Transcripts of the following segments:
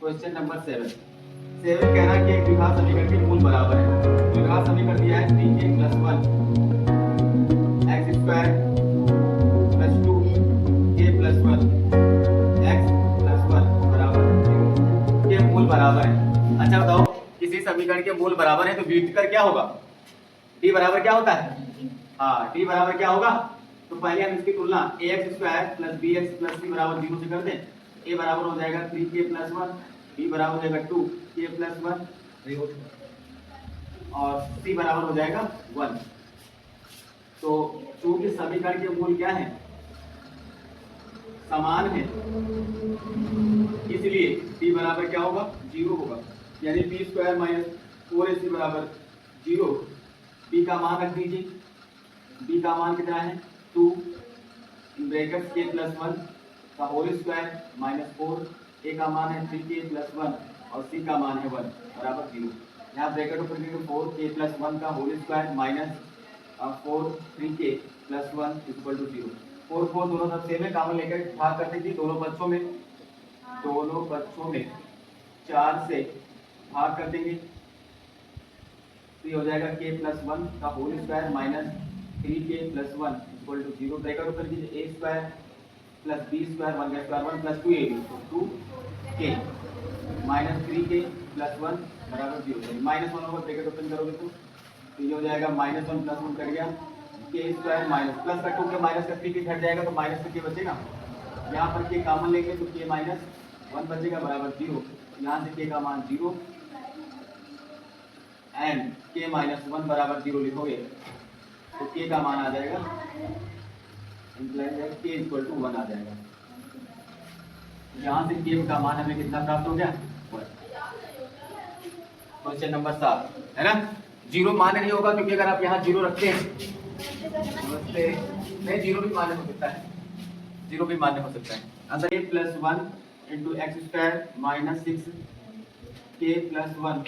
Question number 7 कह रहा है कि एक द्विघात समीकरण के मूल बराबर है। द्विघात समीकरण दिया है 3a + 1 x² + 2a + 1 x + 1 बराबर 0 के मूल बराबर है। अच्छा बताओ, किसी समीकरण के मूल बराबर है तो व्युत्क्रम कर क्या होगा? d बराबर क्या होता है? हाँ, d बराबर क्या होगा? तो पहले हम इसकी तुलना ax² + bx + c बराबर 0 से कर दें। a बराबर हो जाएगा 3k + 1, b बराबर हो जाएगा 2k + 1 और c बराबर हो जाएगा 1। तो चूंकि समीकरण के मूल क्या है? समान है, इसलिए d बराबर क्या होगा? 0 होगा। यानी b² - 4ac बराबर 0। b का मान रख दीजिए, b का मान कितना है? 2 ब्रैकेट k + 1 का होल स्क्वायर -4, a का मान है 3k + 1 और c का मान है 1 बराबर 0। यहाँ ब्रैकेट ऊपर करके 4k + 1 का होल स्क्वायर -4 3k + 1 = 0। 4 4 दोनों तरफ सेम है, कॉमन लेकर भाग करते थी दोनों पक्षों में 4 से भाग कर देंगे तो ये हो जाएगा k + 1 का होल स्क्वायर -3k + 1 = 0। ब्रैकेट ऊपर कीजिए a² + b² 1 का स्क्वायर 1 + 2ab तो 2k -3k + 1 बराबर 0। -1 होगा, ब्रैकेट ओपन करोगे तो ये हो जाएगा -1 + 1 कट गया k² माइनस प्लस का 2k माइनस का 3k हट जाएगा तो माइनस का k बचेगा। यहाँ पर k कॉमन लेंगे तो k - 1 बचेगा बराबर 0। यहाँ से k का मान 0 एंड k - 1 बराबर 0 लिखोगे तो k का मान आ जाएगा k = 1 आ जाएगा। यहाँ से k का मान हमें कितना प्राप्त हो गया? 1। क्वेश्चन नंबर 7 है ना। 0 मान्य नहीं होगा क्योंकि अगर आप यहाँ 0 रखते हैं नहीं, 0 भी मान्य हो सकता है, 0 भी मान्य हो सकता है। Answer a + 1 × x² - 6k + 1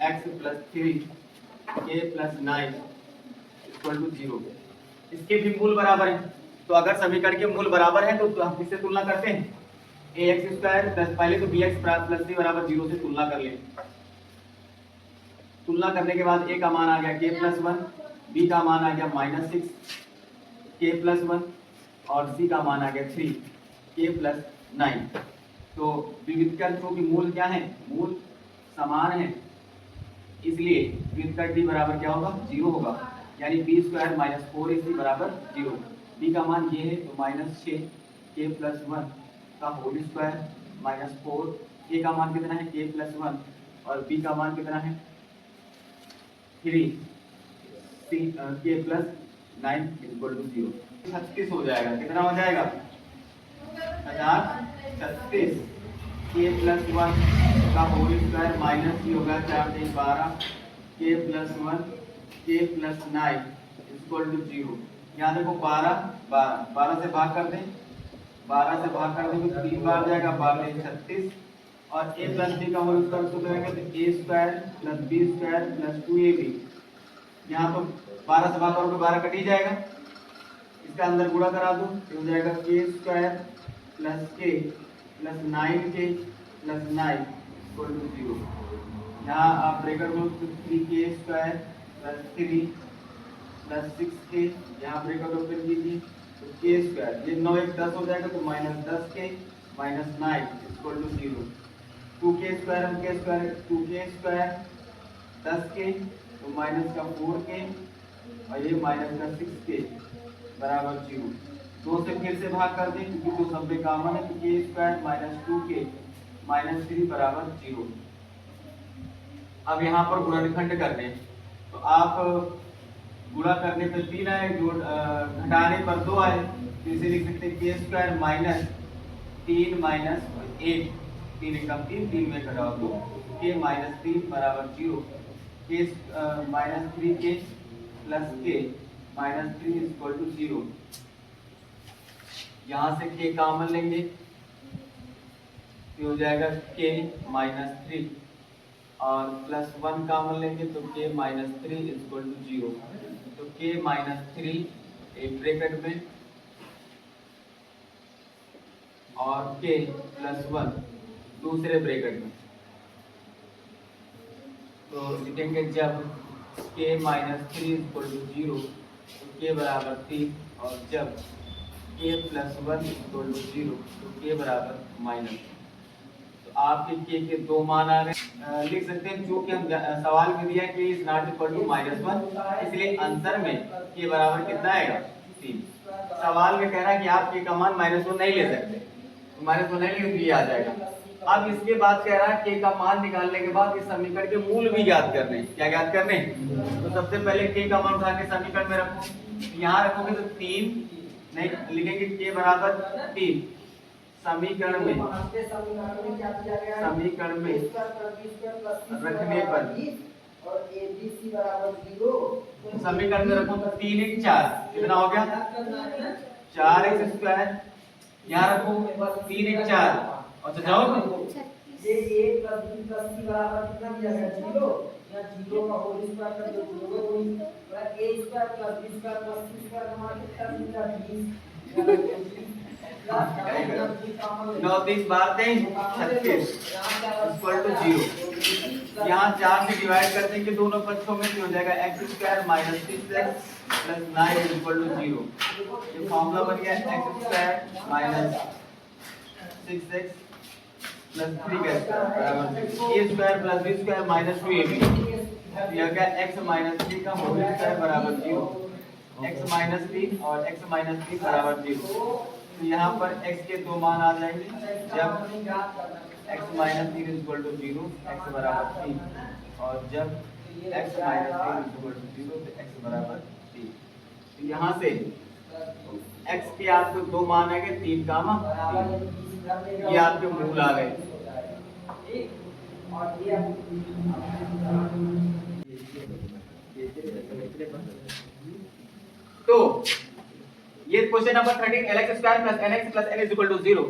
x + 3k + 9 = 0। इसके भी मूल बराबर है। तो अगर समीकरण के मूल बराबर है तो हम किससे तुलना करते हैं? ax² + पहले तो bx + c बराबर 0 से तुलना कर लें। तुलना करने के बाद a का मान आ गया k + 1, b का मान आ गया -6k + 1 और c का मान आ गया 3k + 9। तो विविधकर की मूल क्या है? मूल समान है, इसलिए विविधकर d बराबर क्या होगा? 0 होगा। यानी b² - 4ac बराबर 0। b का मान ये है तो -6k + 1 का होल स्क्वायर -4, a का मान कितना है? k + 1 और b का मान कितना है? 3k + 9 = 0। 36 हो जाएगा। कितना हो जाएगा? 1036 k + 1 का होल स्क्वायर माइनस ये होगा 4 3 12 k + 1 k + 9 = 0। यहाँ देखो 12 से भाग कर दें, 12 से भाग कर देंगे तो 3 बार जाएगा, 12 36 और a + b का होल स्क्वायर सूत्र है तो a² + b² + 2ab। यहाँ तो 12 से भाग करोगे 12 कट ही जाएगा, इसका अंदर गुणा करा दो तो हो जाएगा k² + k + 9k + 9 = 0। यहाँ आप ब्रैकेट में 3k² + 3 + 6k, यहाँ ब्रैकेट ओपन कीजिए तो k², ये 9 1 10 हो जाएगा तो -10k - 9 = 0। 2k² हम k² 2k² 10k तो माइनस का 4k और ये माइनस का 6k बराबर 0। 2 से फिर से भाग कर दें क्योंकि 2 सब में कॉमन है तो k² - 2k - 3 बराबर 0। अब यहाँ पर गुणनखंड कर दें तो आप गुणा करने पर 3 आए, घटाने पर 2 आए तो इसे लिख सकते हैं k² - 3 - 8, 3 एकम 3, 3 में घटाओ तो k - 3 बराबर 0। k -3k + k -3 = 0। यहाँ से k कॉमन लेंगे तो हो जाएगा k -3 और +1 कॉमन लेंगे तो k - 3 = 0। तो k - 3 एक ब्रैकेट में और k प्लस 1 दूसरे ब्रैकेट में। तो लिखेंगे जब k माइनस 3 इक्वल टू 0 तो k बराबर 3, और जब k प्लस 1 इक्वल टू 0 तो k बराबर माइनस। तो आपके k के दो मान आ गए। लिख सकते हैं चूंकि हम सवाल में दिया है कि इज नॉट इक्वल टू -1, इसलिए आंसर में k बराबर कितना आएगा 3। सवाल में कह रहा है कि आप k का मान -1 नहीं ले सकते, तो -1 नहीं ले तो ये आ जाएगा। अब इसके बाद कह रहा है k का मान निकालने के बाद इस समीकरण के मूल भी ज्ञात करने। क्या ज्ञात करने? तो सबसे पहले k का मान उठा के समीकरण में रखो। यहाँ रखोगे तो 3 नहीं लिखेंगे, k बराबर 3 समीकरण में रखने पर समीकरण में रखो तो 3 1 4 कितना हो गया 4x²। यहाँ रखो 3 1 4 और तो जाओ ये a plus b plus c बराबर कितना दिया गया 0। या 0 का होल स्क्वायर कर दो 0 का whole square a square plus b square plus c square का मान कितना मिलता है 20। 9 30 बार 36 इक्वल टू 0। यहाँ 4 से डिवाइड कर देंगे दोनों पक्षों में, तो हो जाएगा x² minus 6x plus 9 equal to 0। ये फॉर्मूला बन गया x² minus 6x plus 3x बराबर a square plus b square minus 2ab। यह क्या x माइनस 3 का होल स्क्वायर बराबर 0, x माइनस 3 और x माइनस 3 बराबर 0। तो यहाँ पर x के दो मान आ जाएंगे, जब x minus 3 equal to 0 x बराबर 3, और जब x माइनस 3 इक्वल टू 0 तो x बराबर 3। तो यहाँ से x के आपको दो मान आ गए 3 का मान, ये आपके मूल आ गए। तो ये question number 13 lx² plus nx plus n is equal to 0।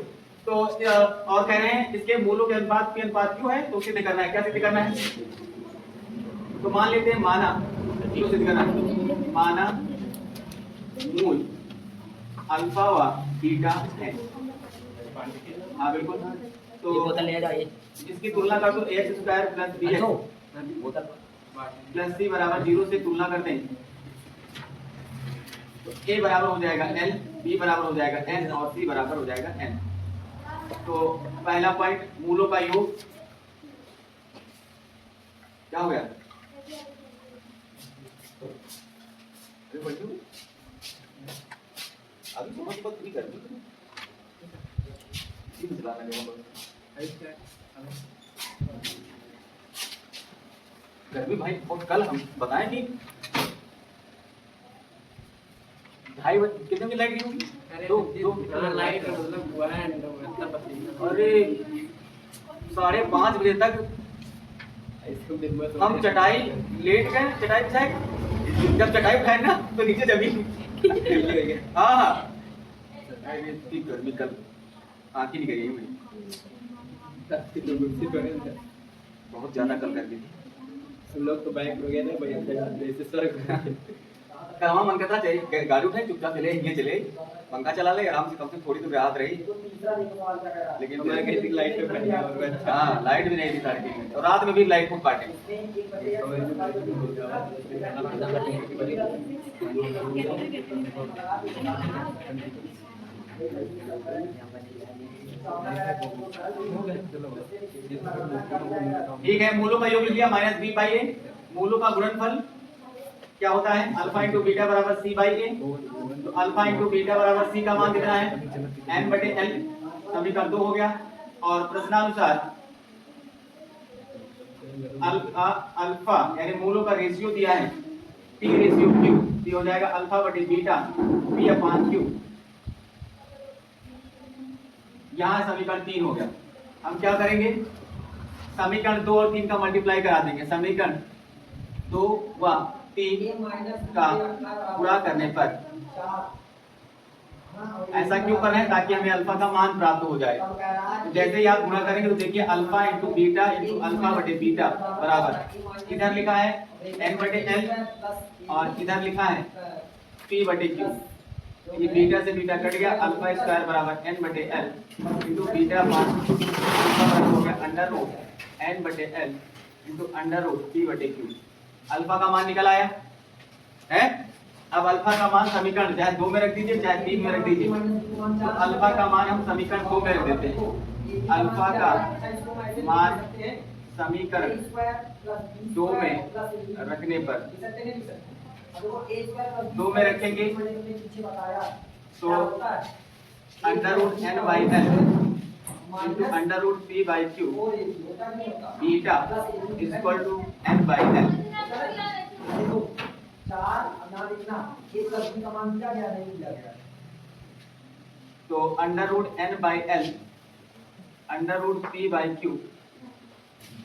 तो और कह रहे हैं इसके मूलों के अनुपात p अनुपात q है, तो सिद्ध करना है। क्या सिद्ध करना है? तो मान लेते हैं माना, क्यों सिद्ध करना है? माना मूल अल्फा व बीटा है। हाँ बिल्कुल। तो बोतल ले जाइए, इसकी तुलना कर दो ax² प्लस bx बोतल प्लस c बराबर 0 से तुलना करते हैं। तो a बराबर हो जाएगा l, b बराबर हो जाएगा n और c बराबर हो जाएगा n। तो पहला पॉइंट मूलों का योग क्या हो गया? अभी समझ बात नहीं करनी गर्मी भाई। और कल हम बताएं कि 2:30 कितने की लाइट गई होगी? दो लाइट मतलब हुआ है। अरे 5:30 बजे तक हम चटाई लेट गए, चटाई बिछाए। जब चटाई उठाए ना तो नीचे जमीन हाँ हाँ गर्मी कल आँख ही निकल गई बहुत ज्यादा कल कर दी। हम लोग तो बाइक वगैरह कल मन करता चाहिए गाड़ी उठाए चुपचाप चले, ये चले पंखा चला ले आराम से, कम से थोड़ी तो राहत रही। लेकिन लाइट हाँ लाइट भी नहीं थी 3:30 और रात में भी लाइट खूब काटे। ठीक है, मूलों का योग लिख लिया -b/a। मूलों का गुणनफल क्या होता है? अल्फा इंटू बीटा बराबर c बाई ए। तो अल्फा इंटू बीटा बराबर c का मान कितना है? n/l। समीकरण 2 हो गया। और प्रश्नानुसार अल्फा यानी मूलों का रेशियो दिया है p/q, ये हो जाएगा अल्फा बटे बीटा p/q। यहाँ समीकरण 3 हो गया। हम क्या करेंगे? समीकरण 2 और 3 का मल्टीप्लाई करा देंगे। समीकरण 2 व 3 का पूरा करने पर ऐसा क्यों करना है? ताकि हमें अल्फा का मान प्राप्त हो जाए। तो जैसे ही आप गुणा करेंगे तो देखिए alpha into beta into alpha बटे बीटा बराबर इधर लिखा है n/l और इधर लिखा है p/q। ये बीटा से बीटा कट गया, अल्फा स्क्वायर बराबर n बटे l इंटू बीटा मान हो गया अंडर रूट n बटे l into under root p बटे q। अल्फा का मान निकल आया है। अब अल्फा का मान समीकरण चाहे 2 में रख दीजिए चाहे 3 में रख दीजिए। तो अल्फा का मान हम समीकरण 2 में रख देते हैं। अल्फा का मान समीकरण 2 में रखने पर 2 में रखेंगे तो under root n by l into under root p by q beta equal to n by l। तो under root n by l under root p by q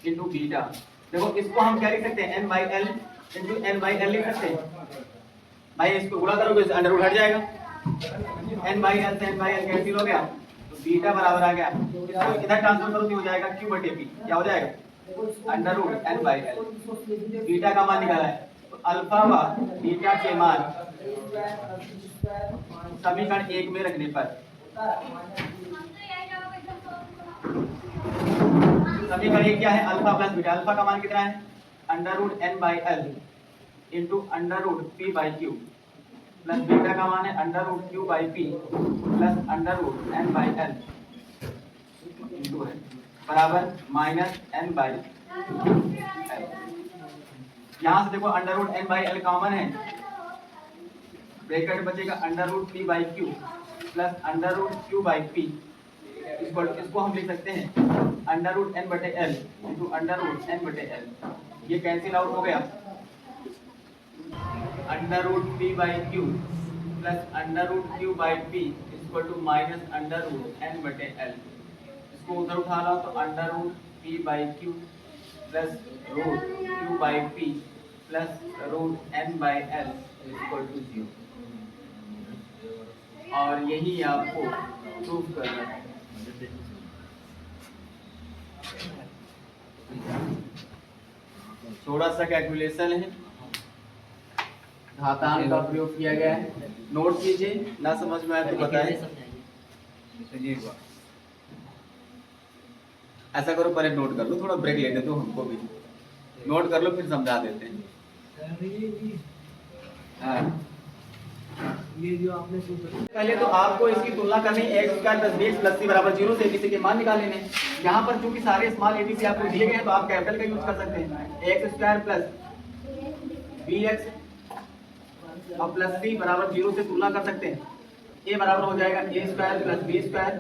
into beta. देखो इसको हम क्या लिख सकते हैं, n by l into n by l लिख सकते हैं। भाई इसको गुणा करोगे तो अंडर रूट हट जाएगा, n बाई l से n बाई l कैंसिल हो गया तो बीटा बराबर आ गया। इसको इधर ट्रांसफर करो तो हो जाएगा q बटे p। क्या हो जाएगा under root n by l। Beta का मान निकाला है तो अल्फा व बीटा के मान समीकरण 1 में रखने पर समीकरण 1 क्या है, अल्फा प्लस बीटा। अल्फा का मान कितना है under root n by l into under root p by q plus beta का मान है under root q by p plus under root n by l into है बराबर माइनस n बाई l। यहाँ से देखो under root n by l common है, bracket बचेगा under root p by q plus under root q by p। इसको हम लिख सकते हैं अंडर रूट n बटे l into under root n बटे l। ये कैंसिल आउट हो गया, under root p by q plus under root q by p equal to minus under root n बटे l। इसको उधर उठा लो तो under root p by q plus root q by p plus root n by l equal to 0। और यही आपको proof करना है। थोड़ा सा कैलकुलेशन है, घातांक का प्रयोग किया गया है। नोट कीजिए, ना समझ में आए तो बताएं। ऐसा करो पहले नोट कर लो, थोड़ा ब्रेक लेने दो हमको भी, नोट कर लो फिर समझा देते हैं। हाँ। ये जो आपने पहले तो आपको इसकी तुलना करनी है, x square plus bx plus c बराबर 0 से abc के मान निकाल लेने। यहाँ पर चूंकि सारे स्मॉल abc आपको दिए गए हैं तो आप कैपिटल का यूज कर सकते हैं। x स्क्वायर प्लस bx और प्लस c बराबर 0 से तुलना कर सकते हैं। a बराबर हो जाएगा a square plus b square,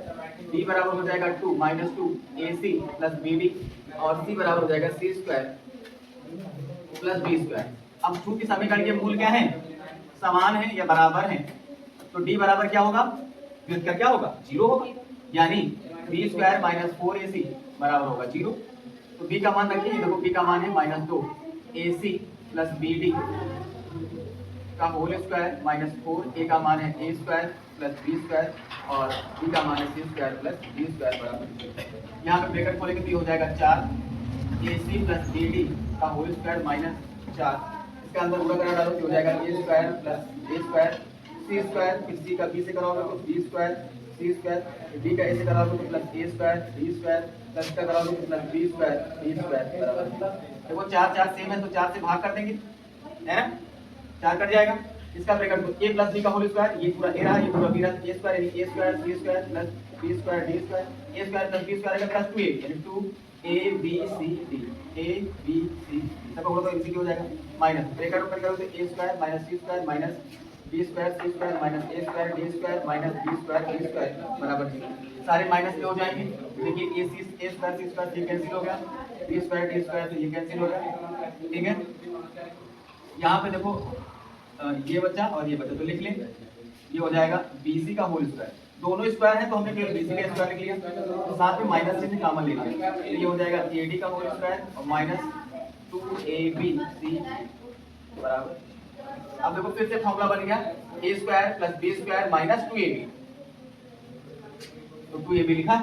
b बराबर हो जाएगा 2 माइनस 2 ac प्लस bd और c बराबर हो जाएगा c square plus b square. अब चूंकि समीकरण के मूल क्या है, समान है या बराबर है, तो d बराबर क्या होगा, व्युत्क्रम क्या होगा 0 होगा, यानी b स्क्वायर माइनस 4ac बराबर होगा 0। तो b का मान रखिए, देखो b का मान है माइनस 2 ac प्लस bd का होल स्क्वायर माइनस 4, a का मान है a square plus b square और b का मान है c square plus b square बराबर। यहाँ पे ब्रैकेट खोलेंगे तो ये हो जाएगा 4 ac प्लस bd का होल स्क्वायर माइनस 4। इसके अंदर पूरा करा डालो तो हो जाएगा a square plus a square c square, फिर c का b से कराओगे तो b square c square, d का a से कराओगे तो plus a square d square plus का कराओगे तो plus b square d square बराबर। देखो 4 4 सेम है तो 4 से भाग कर देंगे, है ना, 4 कट जाएगा। इसका ब्रैकेट तो a प्लस b का होल स्क्वायर, ये पूरा a रहा, ये पूरा b रहा, a स्क्वायर यानी a square c square plus b square d square, a square plus b square का प्लस 2a यानी 2 a b c d a b c सब होगा तो इसी हो जाएगा माइनस ब्रैकेट ओपन करो तो a square minus c square minus b square c square minus a square d square minus b square d square बराबर 0। सारे माइनस के हो जाएंगे। देखिए a स्क्वायर c स्क्वायर ये कैंसिल हो गया, b स्क्वायर d स्क्वायर तो ये कैंसिल हो गया, ठीक है। यहाँ पे देखो ये बचा और ये बचा तो लिख लें, ये हो जाएगा bc का होल स्क्वायर, दोनों स्क्वायर है तो हमने केवल bc का स्क्वायर लिख लिया, तो साथ में माइनस चिन्ह कॉमन ले लिया, तो ये हो जाएगा ad का होल स्क्वायर और माइनस 2abc बराबर। अब देखो फिर से फॉर्मूला बन गया a square plus b square minus 2ab, तो 2ab लिखा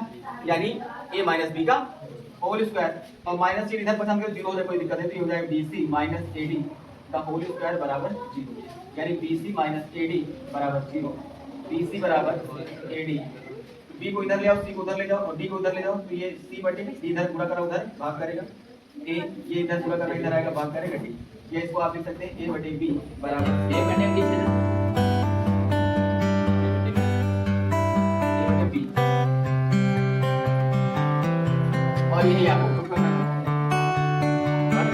यानी a माइनस b का होल स्क्वायर और माइनस चिन्ह इधर पसंद करो 0 हो जाए कोई दिक्कत नहीं, तो ये हो जाएगा bc माइनस ad का होल स्क्वायर बराबर 0, यानी bc माइनस ad बराबर 0। BC बराबर AD। B को इधर ले आओ, C को उधर ले जाओ और D को उधर ले जाओ, तो ये C बटे D इधर पूरा करा उधर भाग करेगा, A ये इधर पूरा करा इधर आएगा भाग करेगा D। ये इसको आप लिख सकते हैं A बटे B बराबर A बटे D से A बटे B, और यही आपको